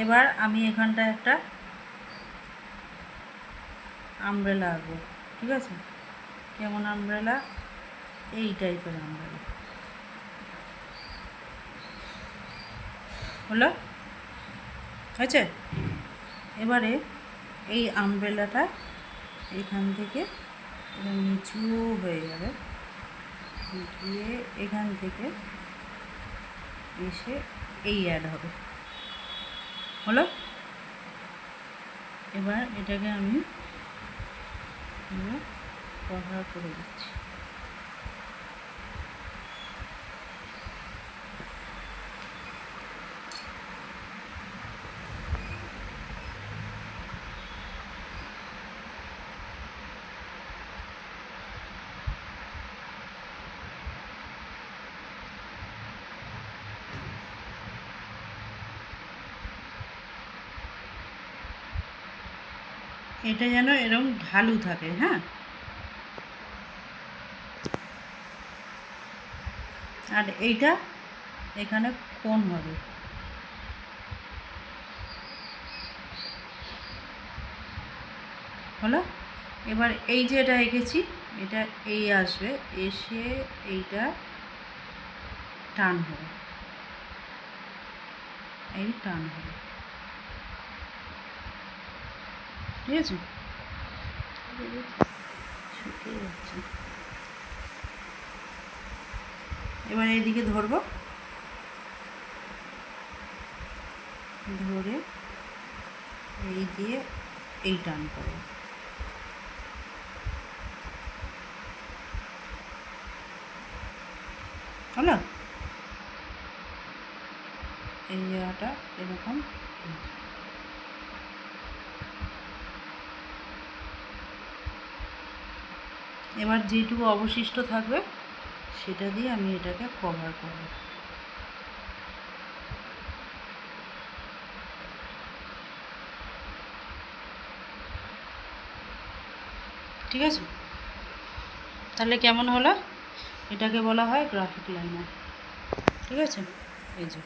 এবার আমি এখানটা একটা আমব্রেলা আঁকবো, ঠিক আছে? কেমন আমব্রেলা? এই টাইপের আমব্রেলা। হলো? হয়েছে? এবারে এই আমব্রেলাটা এখান থেকে নিচু হয়ে যাবে, গিয়ে এখান থেকে এসে এই অ্যাড হবে। হলো? এবার এটাকে আমি কভার করে দিচ্ছি। এটা যেন এরকম ঢালু থাকে, হ্যাঁ? আর এইটা এখানে কোণ হবে। হলো? এবার এই যে এটা এঁকেছি, এটা এই আসবে, এসে এইটা টান হবে, এই টান হবে, ঠিক আছে? শুকিয়ে যাচ্ছে। এবার এইদিকে ধরবো, ধরে এই দিয়ে এই টান করবো। হলো? এই জায়গাটা এরকম। এবার যেটুকু অবশিষ্ট থাকবে সেটা দিয়ে আমি এটাকে কভার করব। ঠিক আছে? তাহলে কেমন হলো? এটাকে বলা হয় গ্রাফিক লাইনার। ঠিক আছে? এই যে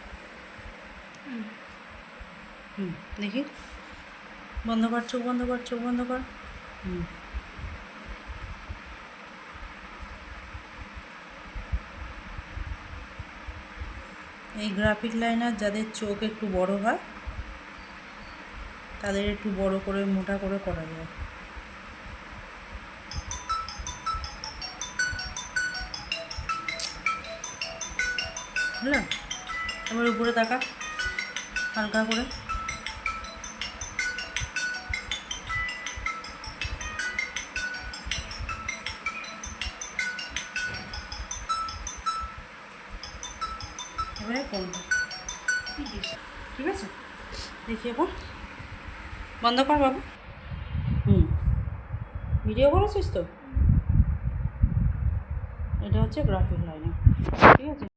দেখি, বন্ধ কর, চোখ বন্ধ কর, চোখ বন্ধ কর। এই গ্রাফিক লাইনার যাদের চোখ একটু বড় হয় তাদের একটু বড় করে মোটা করে করা যায়। বুঝলাম? এবার উপরে তাকা হালকা করে। এবারে কোনটা, ঠিক আছে? দেখি এখন বন্ধ কর বাবু। ভিডিও করেছিস তো? এটা হচ্ছে গ্রাফিক লাইনার, ঠিক আছে?